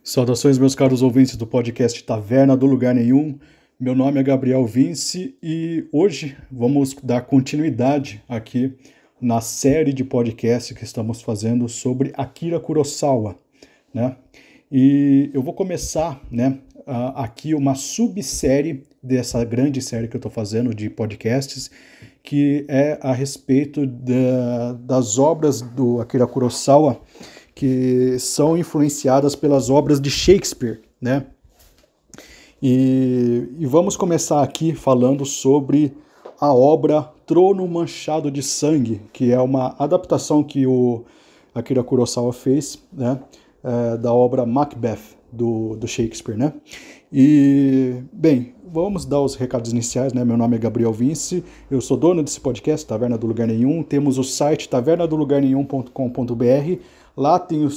Saudações, meus caros ouvintes do podcast Taverna do Lugar Nenhum. Meu nome é Gabriel Vince e hoje vamos dar continuidade aqui na série de podcast que estamos fazendo sobre Akira Kurosawa, né? E eu vou começar, né, aqui uma subsérie dessa grande série que eu estou fazendo de podcasts, que é a respeito das obras do Akira Kurosawa, que são influenciadas pelas obras de Shakespeare, né? E vamos começar aqui falando sobre a obra Trono Manchado de Sangue, que é uma adaptação que o Akira Kurosawa fez, né, da obra Macbeth, do Shakespeare, né? E, bem, vamos dar os recados iniciais, né? Meu nome é Gabriel Vince, eu sou dono desse podcast, Taverna do Lugar Nenhum. Temos o site tavernadolugarnenhum.com.br. Lá tem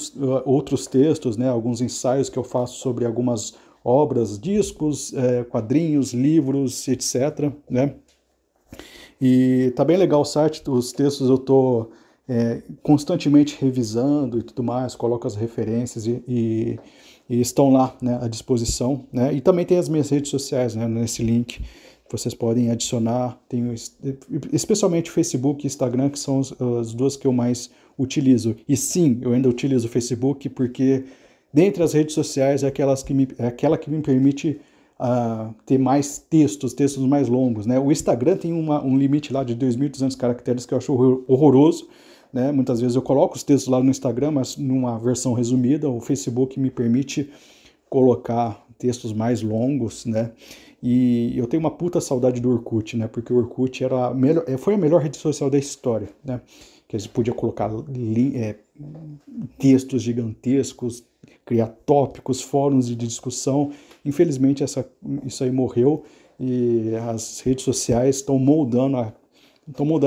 outros textos, né? Alguns ensaios que eu faço sobre algumas obras, discos, quadrinhos, livros, etc., né? E tá bem legal o site, os textos eu tô constantemente revisando e tudo mais, coloco as referências e estão lá, né, à disposição, né? E também tem as minhas redes sociais, né, nesse link. Vocês podem adicionar, tem especialmente Facebook e Instagram, que são as duas que eu mais utilizo. E sim, eu ainda utilizo o Facebook porque, dentre as redes sociais, é aquela que me permite ter mais textos mais longos, né? O Instagram tem um limite lá de 2.200 caracteres que eu acho horroroso, né? Muitas vezes eu coloco os textos lá no Instagram, mas numa versão resumida. O Facebook me permite colocar textos mais longos, né? E eu tenho uma puta saudade do Orkut, né? Porque o Orkut foi a melhor rede social da história, né? Que a gente podia colocar textos gigantescos, criar tópicos, fóruns de discussão. Infelizmente isso aí morreu e as redes sociais estão moldando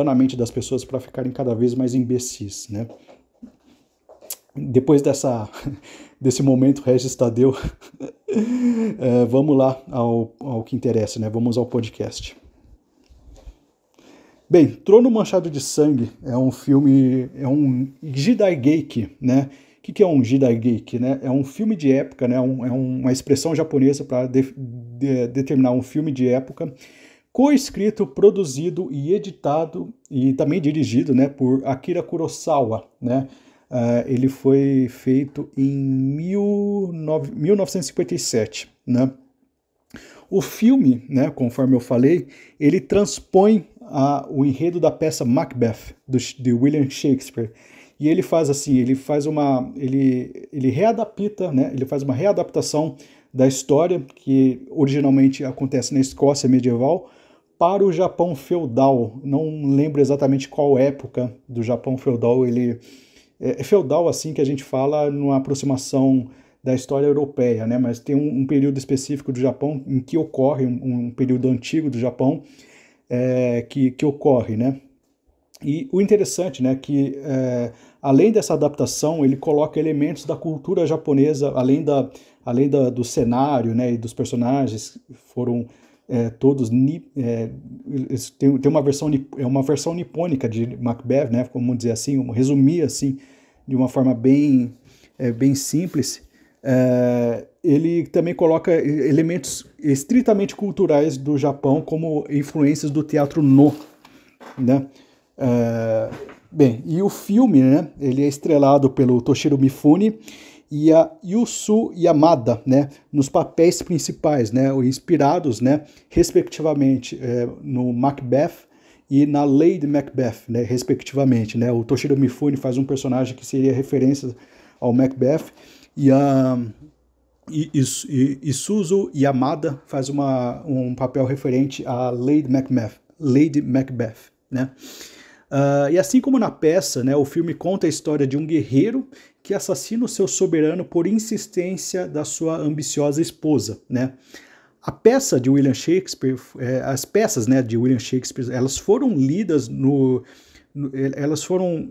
a mente das pessoas para ficarem cada vez mais imbecis, né? Depois desse momento Regis Tadeu, vamos lá ao que interessa, né? Vamos ao podcast. Bem, Trono Manchado de Sangue é um filme, é um jidaigeki, né? O que é um jidaigeki, né? É um filme de época, né? É uma expressão japonesa para determinar um filme de época, coescrito, produzido e editado e também dirigido, né, por Akira Kurosawa, né? Ele foi feito em 1957, né? O filme, né, conforme eu falei, ele transpõe o enredo da peça Macbeth, de William Shakespeare. E ele faz assim, ele readapta, né, ele faz uma readaptação da história, que originalmente acontece na Escócia medieval, para o Japão feudal. Não lembro exatamente qual época do Japão feudal ele... É feudal assim que a gente fala numa aproximação da história europeia, né? Mas tem um período específico do Japão em que ocorre, um período antigo do Japão que ocorre, né? E o interessante, né, que além dessa adaptação, ele coloca elementos da cultura japonesa, além do cenário, né, e dos personagens, foram todos tem uma versão nipônica de Macbeth, né, como dizer assim, resumir assim de uma forma bem simples. Ele também coloca elementos estritamente culturais do Japão, como influências do teatro No, né? Bem, e o filme, né, ele é estrelado pelo Toshiro Mifune e a Yusu Yamada, né, nos papéis principais, né, inspirados, né, respectivamente no Macbeth e na Lady Macbeth, né, respectivamente, né. O Toshiro Mifune faz um personagem que seria referência ao Macbeth e a Isuzu Yamada faz um papel referente à Lady Macbeth, né. E assim como na peça, né, o filme conta a história de um guerreiro que assassina o seu soberano por insistência da sua ambiciosa esposa, né? A peça de William Shakespeare, as peças, né, de William Shakespeare, elas foram lidas elas foram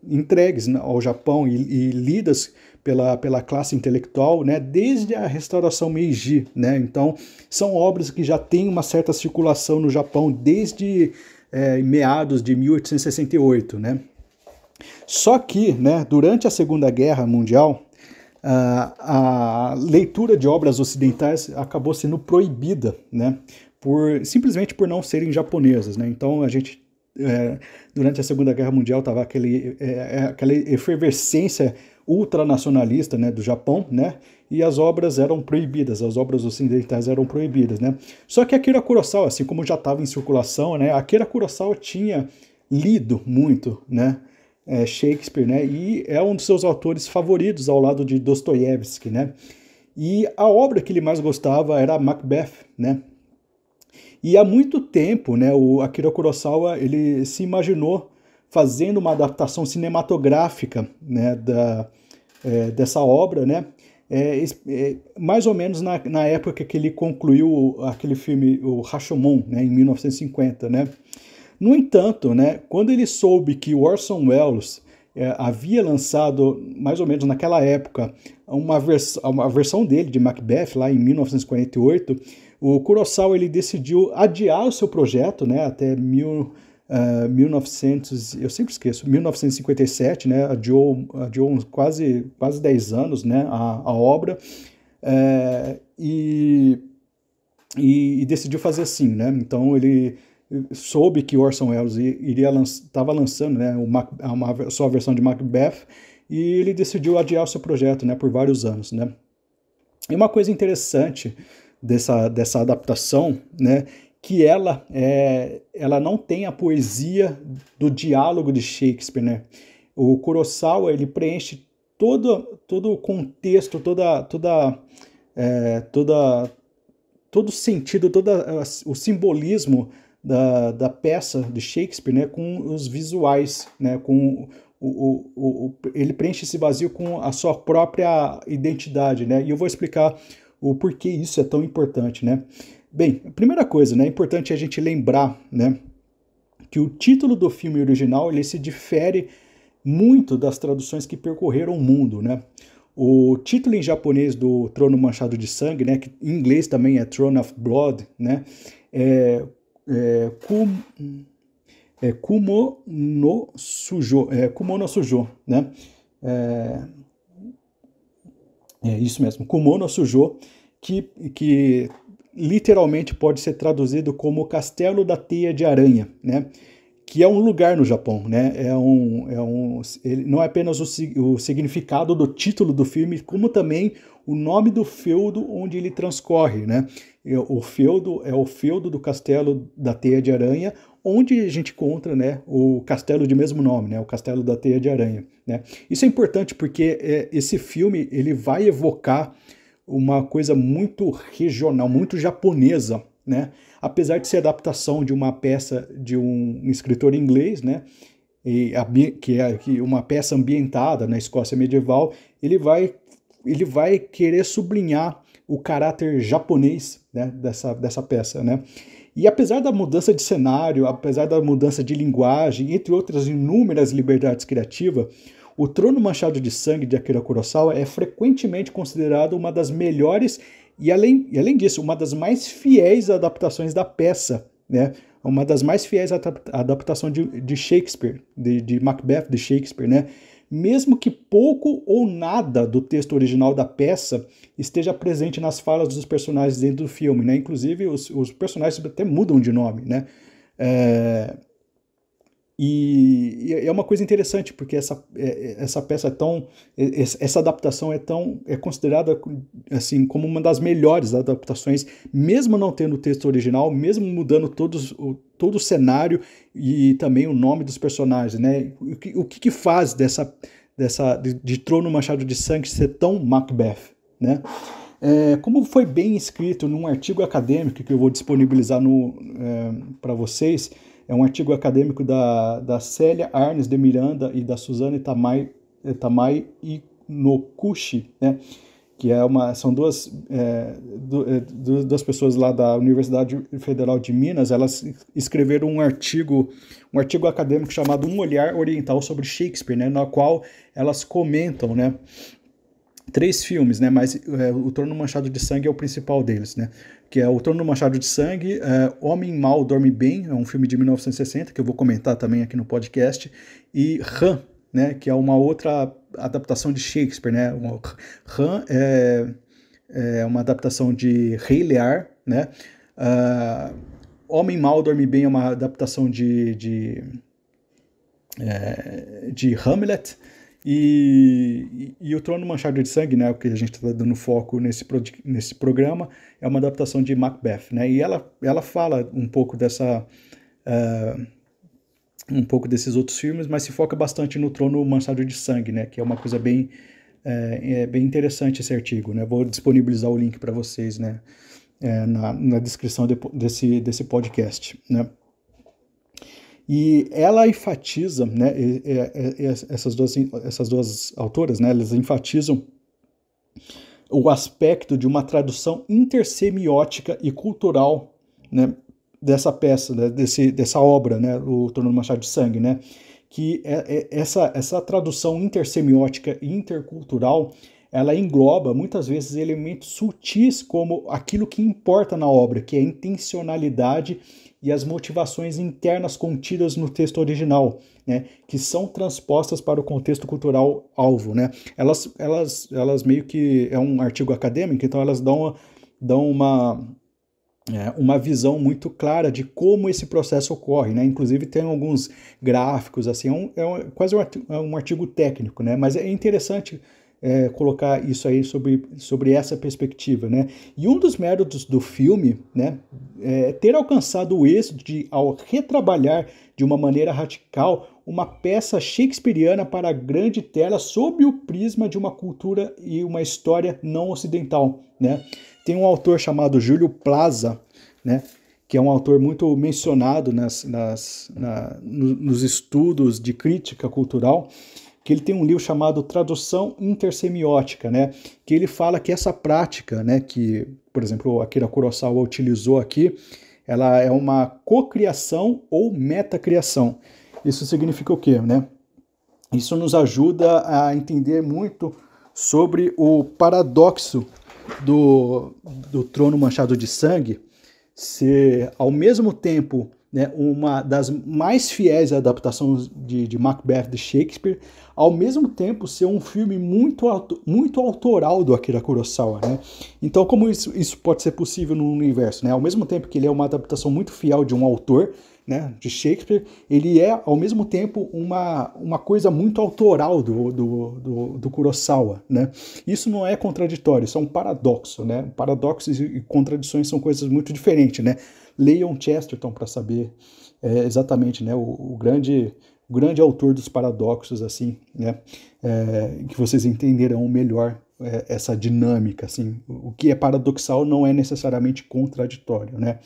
entregues ao Japão e lidas pela classe intelectual, né, desde a restauração Meiji, né? Então são obras que já têm uma certa circulação no Japão desde meados de 1868, né? Só que, né, durante a Segunda Guerra Mundial, a leitura de obras ocidentais acabou sendo proibida, né, simplesmente por não serem japonesas, né? Então a gente durante a Segunda Guerra Mundial estava aquela efervescência ultranacionalista, né, do Japão, né, e as obras eram proibidas, as obras ocidentais eram proibidas, né. Só que Akira Kurosawa, assim como já estava em circulação, né, Akira Kurosawa tinha lido muito, né, Shakespeare, né, e é um dos seus autores favoritos ao lado de Dostoiévski, né, e a obra que ele mais gostava era Macbeth, né. E há muito tempo, né, o Akira Kurosawa ele se imaginou fazendo uma adaptação cinematográfica, né, dessa obra, né, mais ou menos na época que ele concluiu aquele filme, o Rashomon, né, em 1950, né. No entanto, né, quando ele soube que Orson Welles havia lançado, mais ou menos naquela época, uma versão dele de Macbeth, lá em 1948, o Kurosawa ele decidiu adiar o seu projeto, né, até 1900, eu sempre esqueço, 1957, né, adiou uns quase 10 anos, né, a obra, e decidiu fazer assim, né, então ele soube que Orson Welles estava lançando, né, a sua versão de Macbeth, e ele decidiu adiar o seu projeto, né, por vários anos, né. E uma coisa interessante dessa adaptação, né, que ela não tem a poesia do diálogo de Shakespeare, né. O Kurosawa ele preenche todo o contexto, todo o sentido, todo o simbolismo da peça de Shakespeare, né, com os visuais, né, com ele preenche esse vazio com a sua própria identidade, né, e eu vou explicar o porquê isso é tão importante, né. Bem, a primeira coisa, né, é importante a gente lembrar, né, que o título do filme original ele se difere muito das traduções que percorreram o mundo, né. O título em japonês do Trono Manchado de Sangue, né, que em inglês também é Throne of Blood, né, Kumo no Sujo, né? Isso mesmo, Kumo no Sujo, que literalmente pode ser traduzido como Castelo da Teia de Aranha, né? Que é um lugar no Japão, né? Ele não é apenas o significado do título do filme, como também o nome do feudo onde ele transcorre, né? O feudo é o feudo do Castelo da Teia de Aranha, onde a gente encontra, né, o castelo de mesmo nome, né, o Castelo da Teia de Aranha, né? Isso é importante porque esse filme ele vai evocar uma coisa muito regional, muito japonesa, né? Apesar de ser adaptação de uma peça de um escritor inglês, né? Que uma peça ambientada na Escócia medieval, ele vai querer sublinhar o caráter japonês, né, dessa peça, né? E apesar da mudança de cenário, apesar da mudança de linguagem, entre outras inúmeras liberdades criativas, o Trono Manchado de Sangue de Akira Kurosawa é frequentemente considerado uma das melhores e além disso, uma das mais fiéis adaptações da peça, né? Uma das mais fiéis adaptações de Shakespeare, de Macbeth de Shakespeare, né? Mesmo que pouco ou nada do texto original da peça esteja presente nas falas dos personagens dentro do filme, né? Inclusive, os personagens até mudam de nome, né? E é uma coisa interessante, porque essa peça essa adaptação é considerada assim, como uma das melhores adaptações, mesmo não tendo o texto original, mesmo mudando todo o cenário e também o nome dos personagens, né? O que faz de Trono Manchado de Sangue ser tão Macbeth, né? Como foi bem escrito num artigo acadêmico que eu vou disponibilizar para vocês, é um artigo acadêmico da Célia Arnes de Miranda e da Suzane Tamai Inokushi, né? Que são duas pessoas lá da Universidade Federal de Minas. Elas escreveram um artigo acadêmico chamado Um Olhar Oriental sobre Shakespeare, né? Na qual elas comentam, né, 3 filmes, né? Mas o Trono Manchado de Sangue é o principal deles, né? Que é o Trono Manchado de Sangue, Homem Mal Dorme Bem, é um filme de 1960, que eu vou comentar também aqui no podcast, e Han, né? Que é uma outra adaptação de Shakespeare, né? Ram é uma adaptação de Rei Lear, né? Homem Mal Dorme Bem é uma adaptação de Hamlet, e o Trono Manchado de Sangue, né, o que a gente está dando foco nesse programa, é uma adaptação de Macbeth, né, e ela fala um pouco um pouco desses outros filmes, mas se foca bastante no Trono Manchado de Sangue, né, que é uma coisa bem interessante esse artigo, né, vou disponibilizar o link para vocês, né, na descrição desse podcast, né. E ela enfatiza, né, essas duas autoras, né, elas enfatizam o aspecto de uma tradução intersemiótica e cultural, né, dessa peça, né, dessa obra, né, o Trono do Manchado de Sangue, né, que essa tradução intersemiótica e intercultural, ela engloba muitas vezes elementos sutis como aquilo que importa na obra, que é a intencionalidade e as motivações internas contidas no texto original, né, que são transpostas para o contexto cultural alvo, né. Elas meio que é um artigo acadêmico, então elas dão uma visão muito clara de como esse processo ocorre, né? Inclusive tem alguns gráficos, assim, quase um artigo técnico, né? Mas é interessante colocar isso aí sobre essa perspectiva, né? E um dos méritos do filme, né, é ter alcançado o êxito ao retrabalhar de uma maneira radical uma peça shakespeariana para a grande tela sob o prisma de uma cultura e uma história não ocidental, né? Tem um autor chamado Júlio Plaza, né, que é um autor muito mencionado nos estudos de crítica cultural, que ele tem um livro chamado Tradução Intersemiótica, né, que ele fala que essa prática, né, que, por exemplo, Akira Kurosawa utilizou aqui, ela é uma cocriação ou metacriação. Isso significa o quê, né? Isso nos ajuda a entender muito sobre o paradoxo do Trono Manchado de Sangue ser, ao mesmo tempo, né, uma das mais fiéis adaptações de Macbeth de Shakespeare, ao mesmo tempo ser um filme muito autoral do Akira Kurosawa, né? Então, como isso pode ser possível no universo, né? Ao mesmo tempo que ele é uma adaptação muito fiel de um autor, né, de Shakespeare, ele é, ao mesmo tempo, uma coisa muito autoral do Kurosawa, né? Isso não é contraditório, isso é um paradoxo, né? Paradoxos e contradições são coisas muito diferentes, né? Leiam Chesterton para saber exatamente, né, o grande autor dos paradoxos, assim, né? Que vocês entenderão melhor essa dinâmica, assim. O que é paradoxal não é necessariamente contraditório, né?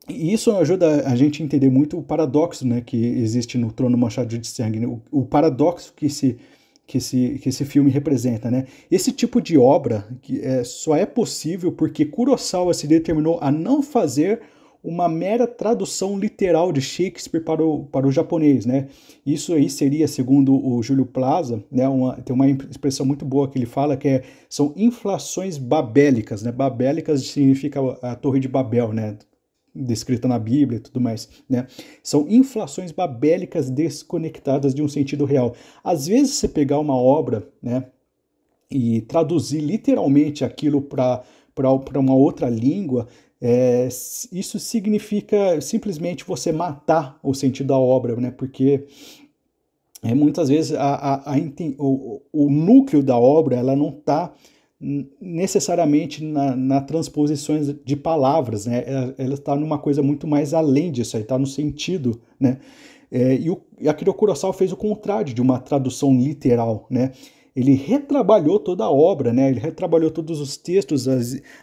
E isso ajuda a gente a entender muito o paradoxo, né, que existe no Trono Manchado de Sangue, né? O paradoxo que esse filme representa, né? Esse tipo de obra só é possível porque Kurosawa se determinou a não fazer uma mera tradução literal de Shakespeare para o japonês, né? Isso aí seria, segundo o Júlio Plaza, né, tem uma expressão muito boa que ele fala que são inflações babélicas, né? Babélicas significa a Torre de Babel, né? Descrita na Bíblia e tudo mais, né? São inflações babélicas desconectadas de um sentido real. Às vezes, você pegar uma obra, né, e traduzir literalmente aquilo para uma outra língua, isso significa simplesmente você matar o sentido da obra, né? Porque muitas vezes o núcleo da obra ela não está necessariamente na transposições de palavras, né? Ela está numa coisa muito mais além disso, está no sentido, né? E Akira Kurosawa fez o contrário de uma tradução literal, né? Ele retrabalhou toda a obra, né? Ele retrabalhou todos os textos,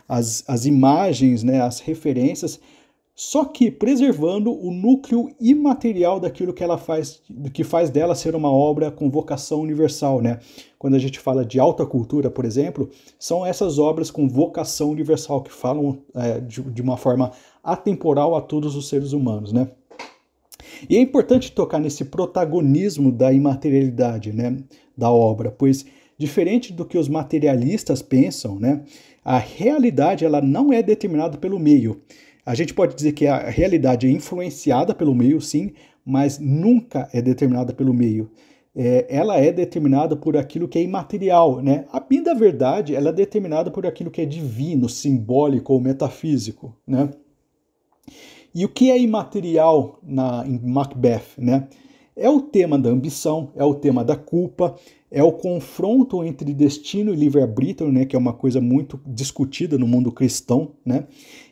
as imagens, né? As referências, só que preservando o núcleo imaterial daquilo que ela faz, que faz dela ser uma obra com vocação universal, né? Quando a gente fala de alta cultura, por exemplo, são essas obras com vocação universal que falam de uma forma atemporal a todos os seres humanos, né? E é importante tocar nesse protagonismo da imaterialidade, né, da obra, pois diferente do que os materialistas pensam, né, a realidade ela não é determinada pelo meio. A gente pode dizer que a realidade é influenciada pelo meio, sim, mas nunca é determinada pelo meio. ela é determinada por aquilo que é imaterial, né? A bem da verdade, ela é determinada por aquilo que é divino, simbólico ou metafísico, né? E o que é imaterial em Macbeth, né? É o tema da ambição, é o tema da culpa, é o confronto entre destino e livre-arbítrio, né, que é uma coisa muito discutida no mundo cristão, né?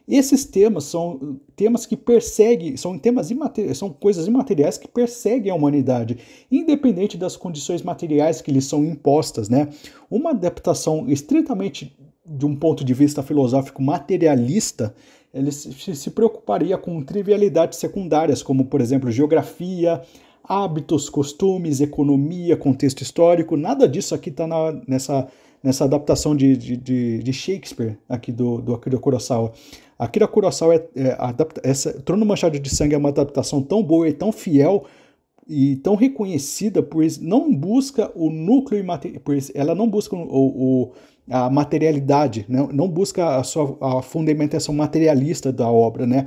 Esses temas são temas que perseguem, são temas são coisas imateriais que perseguem a humanidade, independente das condições materiais que lhes são impostas, né? Uma adaptação estritamente de um ponto de vista filosófico materialista, ele se preocuparia com trivialidades secundárias, como, por exemplo, geografia, hábitos, costumes, economia, contexto histórico. Nada disso aqui está nessa adaptação de Shakespeare, aqui do Akira Kurosawa. Akira Kurosawa, Trono Manchado de Sangue é uma adaptação tão boa e tão fiel e tão reconhecida, pois não busca o núcleo imaterial, pois ela não busca a materialidade, né? Não busca a fundamentação materialista da obra, né?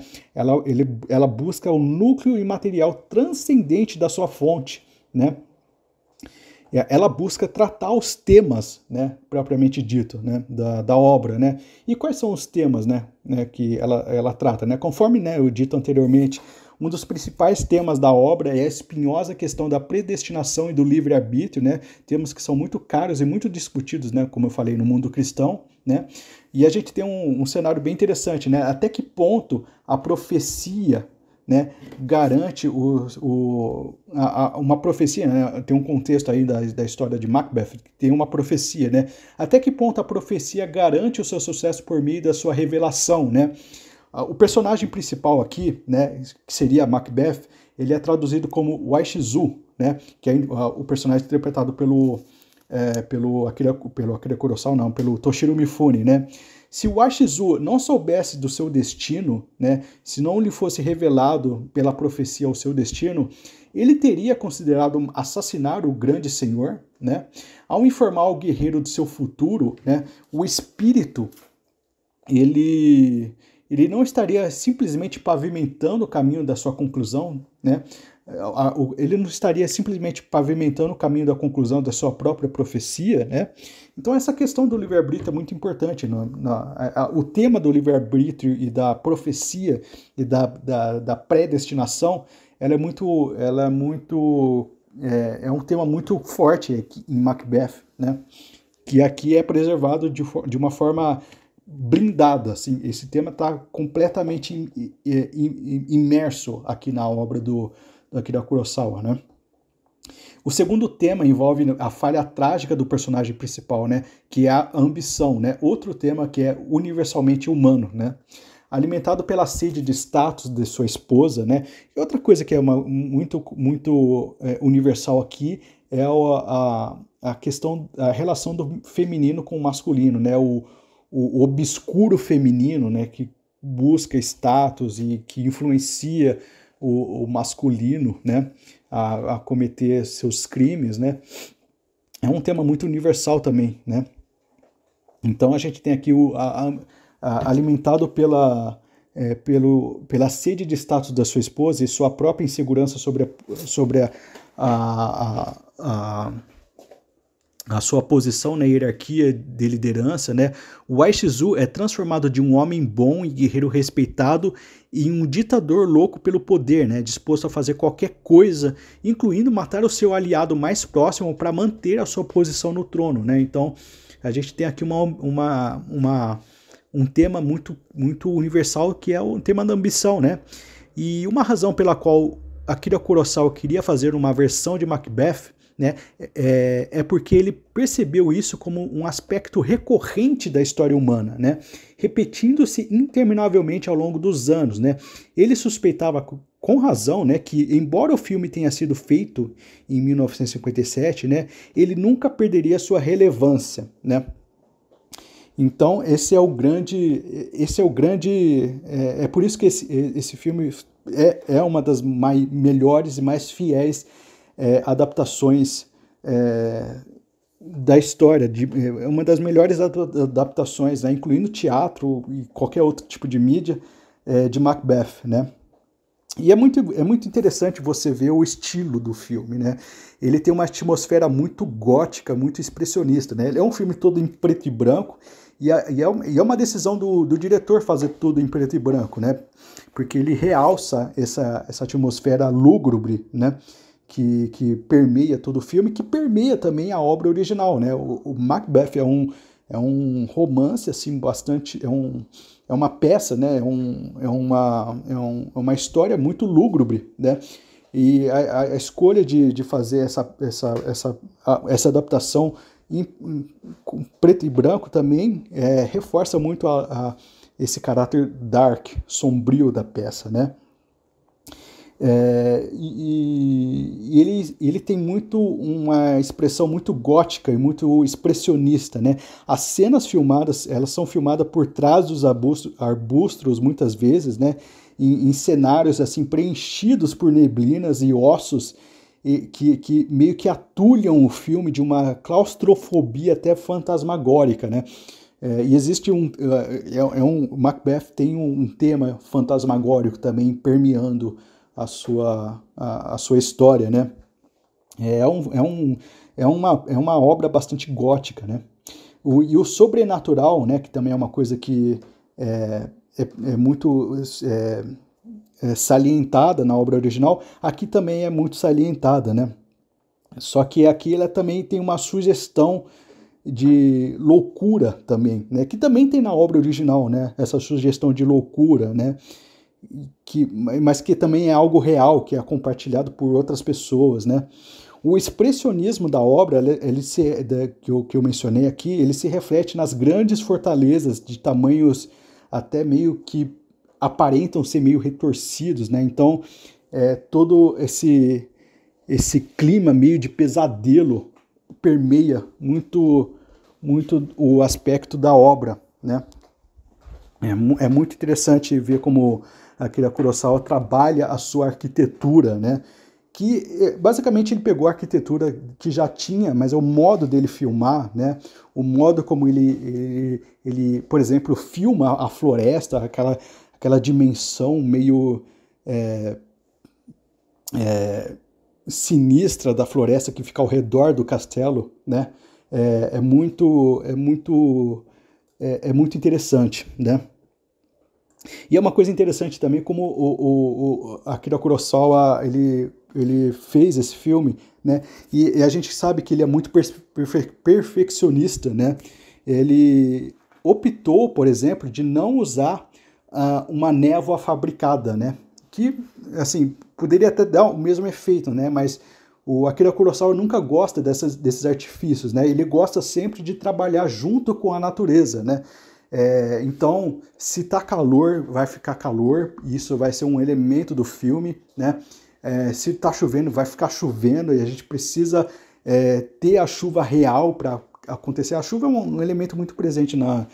Ela busca o núcleo imaterial transcendente da sua fonte, né? Ela busca tratar os temas, né, propriamente dito, né, da obra, né? E quais são os temas, né, que ela trata, né? Conforme, né, eu dito anteriormente, um dos principais temas da obra é a espinhosa questão da predestinação e do livre-arbítrio, né? Temas que são muito caros e muito discutidos, né, como eu falei, no mundo cristão, né? E a gente tem um cenário bem interessante, né? Até que ponto a profecia, né, garante uma profecia, né? Tem um contexto aí da história de Macbeth, que tem uma profecia, né? Até que ponto a profecia garante o seu sucesso por meio da sua revelação, né? O personagem principal aqui, né, que seria Macbeth, ele é traduzido como Waishizu, né, que é o personagem interpretado pelo Akira Kurosawa, não, pelo Toshiro Mifune, né? Se o Waishizu não soubesse do seu destino, né, se não lhe fosse revelado pela profecia o seu destino, ele teria considerado assassinar o grande senhor, né? Ao informar o guerreiro de seu futuro, né, o espírito, ele não estaria simplesmente pavimentando o caminho da sua conclusão, né? Ele não estaria simplesmente pavimentando o caminho da conclusão da sua própria profecia, né? Então essa questão do livre-arbítrio é muito importante. O tema do livre-arbítrio e da profecia e da predestinação, é um tema muito forte aqui em Macbeth, né? Que aqui é preservado de uma forma blindada, assim. Esse tema está completamente imerso aqui na obra do Akira Kurosawa, né? O segundo tema envolve a falha trágica do personagem principal, né? Que é a ambição, né? Outro tema que é universalmente humano, né? Alimentado pela sede de status de sua esposa, né? E outra coisa que é muito universal aqui é a questão, a relação do feminino com o masculino, né? O obscuro feminino, né? Que busca status e que influencia o masculino, né, a cometer seus crimes, né, é um tema muito universal também, né. Então a gente tem aqui alimentado pela sede de status da sua esposa e sua própria insegurança sobre a sua posição na hierarquia de liderança, né? O Waishizu é transformado de um homem bom e guerreiro respeitado em um ditador louco pelo poder, né? Disposto a fazer qualquer coisa, incluindo matar o seu aliado mais próximo para manter a sua posição no trono, né? Então, a gente tem aqui um tema muito, muito universal, que é o tema da ambição, né? E uma razão pela qual Akira Kurosawa queria fazer uma versão de Macbeth, né, é porque ele percebeu isso como um aspecto recorrente da história humana, né, repetindo-se interminavelmente ao longo dos anos, né. Ele suspeitava com razão, né, que embora o filme tenha sido feito em 1957, né, ele nunca perderia sua relevância, né. Então esse é por isso que esse filme é uma das melhores e mais fiéis adaptações da história, é uma das melhores adaptações, né, incluindo teatro e qualquer outro tipo de mídia, de Macbeth, né? E é muito interessante você ver o estilo do filme, né? Ele tem uma atmosfera muito gótica, muito expressionista, né? Ele é um filme todo em preto e branco, e é uma decisão do diretor fazer tudo em preto e branco, né? Porque ele realça essa atmosfera lúgubre, né? Que permeia todo o filme, que permeia também a obra original, né? O Macbeth é um romance, assim, bastante... É uma peça, né? É uma história muito lúgubre, né? E a escolha de fazer essa adaptação com preto e branco também reforça muito esse caráter dark, sombrio da peça, né? E ele tem muito uma expressão muito gótica e muito expressionista, né? As cenas filmadas, elas são filmadas por trás dos arbustos muitas vezes, né? Em cenários assim preenchidos por neblinas e ossos que meio que atulham o filme de uma claustrofobia até fantasmagórica, né? E existe Macbeth tem um tema fantasmagórico também permeando a sua história, né? É, um, é, um, é uma obra bastante gótica, né? E o sobrenatural, né, que também é uma coisa que é muito salientada na obra original, aqui também é muito salientada, né? Só que aqui ela também tem uma sugestão de loucura também, né? Que também tem na obra original, né? Essa sugestão de loucura, né? Mas que também é algo real, que é compartilhado por outras pessoas, né? O expressionismo da obra, que eu mencionei aqui, ele se reflete nas grandes fortalezas de tamanhos até meio que aparentam ser meio retorcidos, né? Então, todo esse clima meio de pesadelo permeia muito, muito o aspecto da obra, né? É muito interessante ver como Akira Kurosawa trabalha a sua arquitetura, né? Que basicamente ele pegou a arquitetura que já tinha, mas é o modo dele filmar, né? O modo como ele, por exemplo, filma a floresta, aquela dimensão meio sinistra da floresta que fica ao redor do castelo, né? É muito interessante, né? E é uma coisa interessante também como o Akira Kurosawa ele fez esse filme, né? E a gente sabe que ele é muito perfeccionista, né? Ele optou, por exemplo, de não usar uma névoa fabricada, né? Que, assim, poderia até dar o mesmo efeito, né? Mas o Akira Kurosawa nunca gosta desses artifícios, né? Ele gosta sempre de trabalhar junto com a natureza, né? Então, se tá calor, vai ficar calor, e isso vai ser um elemento do filme, né? Se tá chovendo, vai ficar chovendo, e a gente precisa ter a chuva real para acontecer. A chuva é um elemento muito presente na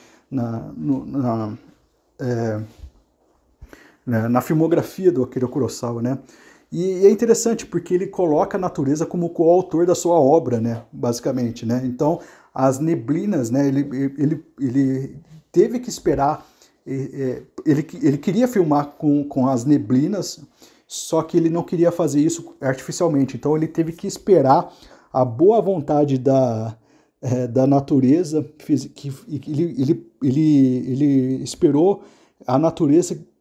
filmografia do Akira Kurosawa, né? E é interessante porque ele coloca a natureza como coautor da sua obra, né? Basicamente, né? Então, as neblinas, né? Ele teve que esperar, ele queria filmar com as neblinas, só que ele não queria fazer isso artificialmente, então ele teve que esperar a boa vontade da natureza, ele esperou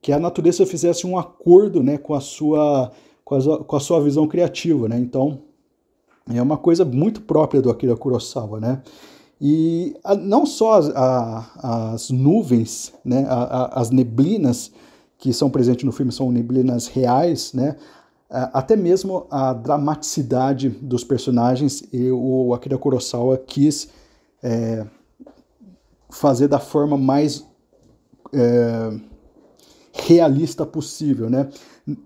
que a natureza fizesse um acordo, né, com a sua visão criativa, né? Então é uma coisa muito própria do Akira Kurosawa, né? E não só as nuvens, né, as neblinas que são presentes no filme são neblinas reais, né? Até mesmo a dramaticidade dos personagens, e o Akira Kurosawa quis fazer da forma mais realista possível, né?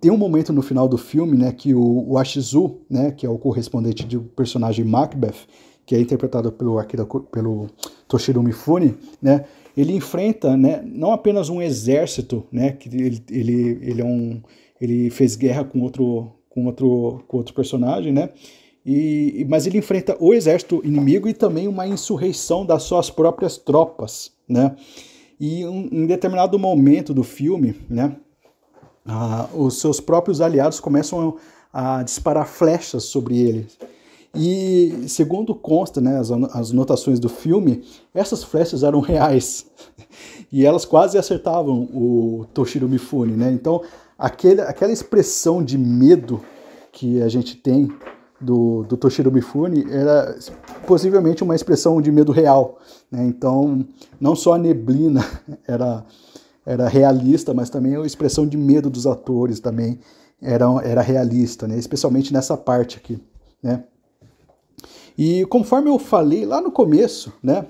Tem um momento no final do filme, né, que o Ashizu, né, que é o correspondente do personagem Macbeth, que é interpretado pelo Toshiro Mifune, né? Ele enfrenta, né, não apenas um exército, né, que ele fez guerra com outro personagem, né? Mas ele enfrenta o exército inimigo e também uma insurreição das suas próprias tropas, né? E em determinado momento do filme, né, os seus próprios aliados começam a disparar flechas sobre ele. E, segundo consta, né, as notações do filme, essas flechas eram reais. E elas quase acertavam o Toshiro Mifune, né? Então, aquela expressão de medo que a gente tem do Toshiro Mifune era possivelmente uma expressão de medo real, né? Então, não só a neblina era realista, mas também a expressão de medo dos atores também era realista, né? Especialmente nessa parte aqui, né? E conforme eu falei lá no começo, né,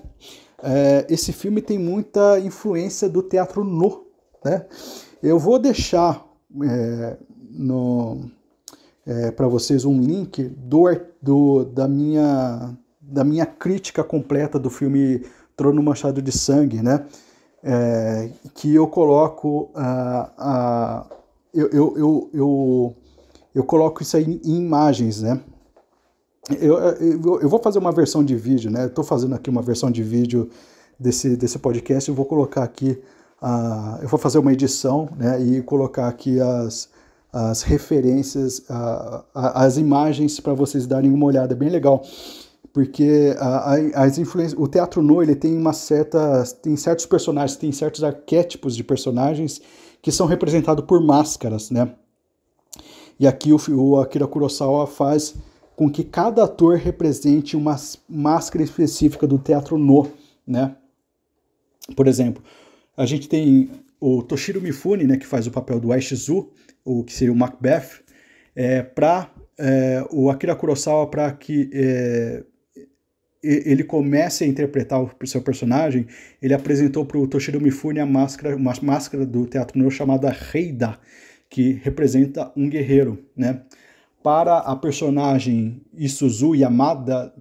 esse filme tem muita influência do teatro no, né? Eu vou deixar para vocês um link da minha crítica completa do filme Trono Manchado de Sangue, né? Que eu coloco eu coloco isso aí em imagens, né? Eu vou fazer uma versão de vídeo, né? Eu estou fazendo aqui uma versão de vídeo desse podcast. Eu vou colocar aqui, eu vou fazer uma edição, né? E colocar aqui as referências, as imagens para vocês darem uma olhada, bem legal. Porque as influências, o teatro no, ele tem tem certos personagens, tem certos arquétipos de personagens que são representados por máscaras, né? E aqui o Akira Kurosawa faz com que cada ator represente uma máscara específica do teatro no, né? Por exemplo, a gente tem o Toshiro Mifune, né, que faz o papel do Aishizu, o que seria o Macbeth, o Akira Kurosawa, para que ele comece a interpretar o seu personagem, ele apresentou para o Toshiro Mifune uma máscara do teatro no chamada Reida, que representa um guerreiro, né? Para a personagem Isuzu Yamada,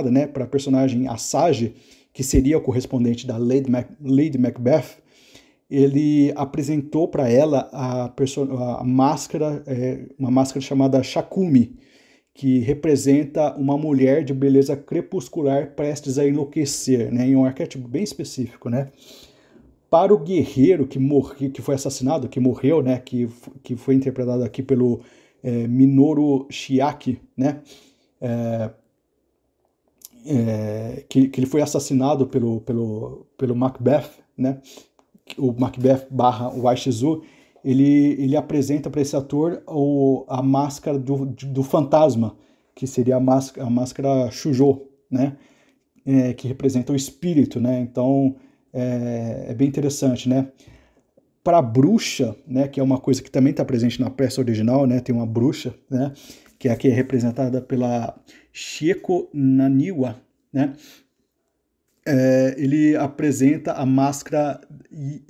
né, para a personagem Asage, que seria o correspondente da Lady Macbeth, ele apresentou para ela a máscara, uma máscara chamada Shakumi, que representa uma mulher de beleza crepuscular prestes a enlouquecer, né, em um arquétipo bem específico, né? Para o guerreiro que foi assassinado, que morreu, né, que foi interpretado aqui pelo Minoru Chiaki, né, que ele foi assassinado pelo Macbeth, né, o Macbeth / o Aishizu, ele apresenta para esse ator a máscara do fantasma, que seria a máscara Shujo, né, que representa o espírito, né? Então é bem interessante, né? Para a bruxa, né, que é uma coisa que também está presente na peça original, né, tem uma bruxa, né, que aqui é representada pela Shieko Naniwa, né, ele apresenta a máscara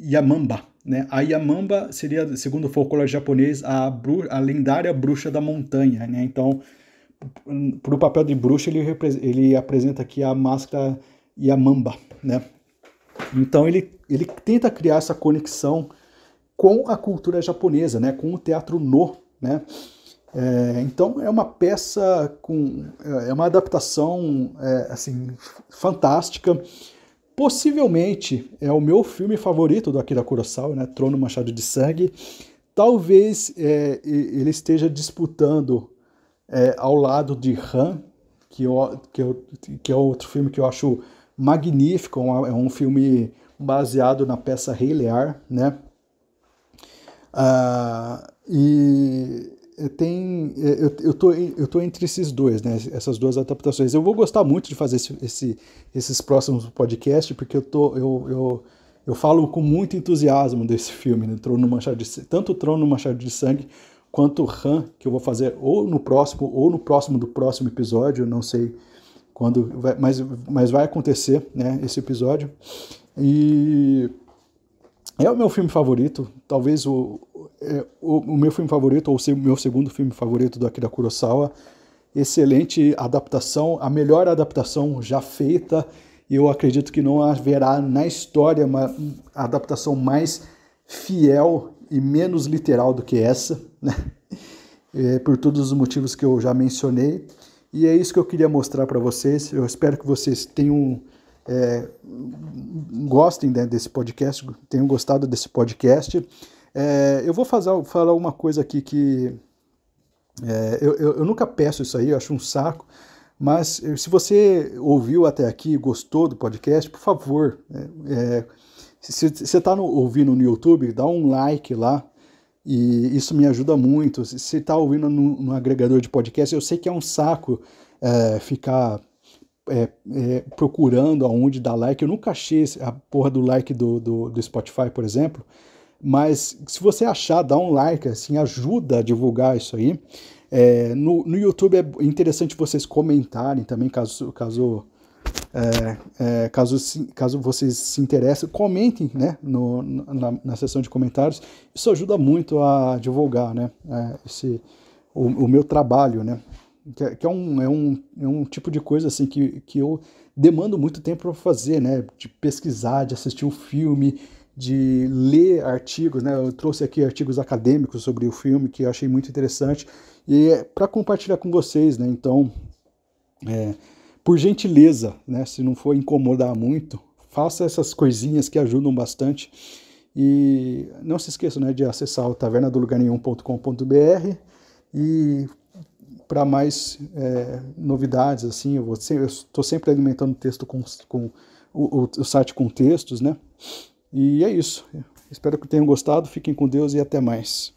Yamamba, né. A Yamamba seria, segundo o folclore japonês, a lendária bruxa da montanha, né. Então, para o papel de bruxa, ele apresenta aqui a máscara Yamamba, né. Então ele tenta criar essa conexão com a cultura japonesa, né, com o teatro no, né. Então é uma peça é uma adaptação assim, fantástica. Possivelmente é o meu filme favorito do Akira Kurosawa, né, Trono Manchado de Sangue. Talvez ele esteja disputando ao lado de Han, que é outro filme que eu acho magnífico. É um filme baseado na peça Rei Lear, né? E eu tô entre esses dois, né? Essas duas adaptações. Eu vou gostar muito de fazer esses próximos podcasts, porque eu falo com muito entusiasmo desse filme, né? Tanto o Trono Manchado de Sangue quanto o Han, que eu vou fazer ou no próximo do próximo episódio, não sei quando, mas vai acontecer, né, esse episódio. E é o meu filme favorito, talvez o meu filme favorito, ou o meu segundo filme favorito do Akira Kurosawa. Excelente adaptação, a melhor adaptação já feita, e eu acredito que não haverá na história uma adaptação mais fiel e menos literal do que essa, né? Por todos os motivos que eu já mencionei. E é isso que eu queria mostrar para vocês. Eu espero que vocês gostem, né, desse podcast, tenham gostado desse podcast. Eu vou falar uma coisa aqui que eu nunca peço isso aí, eu acho um saco, mas se você ouviu até aqui e gostou do podcast, por favor, se você está ouvindo no YouTube, dá um like lá, e isso me ajuda muito. Se você está ouvindo no agregador de podcast, eu sei que é um saco ficar procurando aonde dar like. Eu nunca achei a porra do like do Spotify, por exemplo, mas se você achar, dá um like, assim, ajuda a divulgar isso aí. No YouTube é interessante vocês comentarem também, caso vocês se interessem, comentem, né, na seção de comentários. Isso ajuda muito a divulgar, né, o meu trabalho, né, que é um tipo de coisa assim que eu demando muito tempo para fazer, né, de pesquisar, de assistir um filme, de ler artigos, né, eu trouxe aqui artigos acadêmicos sobre o filme que eu achei muito interessante e para compartilhar com vocês, né, então por gentileza, né, se não for incomodar muito, faça essas coisinhas que ajudam bastante. E não se esqueça, né, de acessar o tavernadolugarnenhum.com.br e para mais novidades, assim, eu estou sempre alimentando texto com o site com textos, né? E é isso. Espero que tenham gostado, fiquem com Deus e até mais.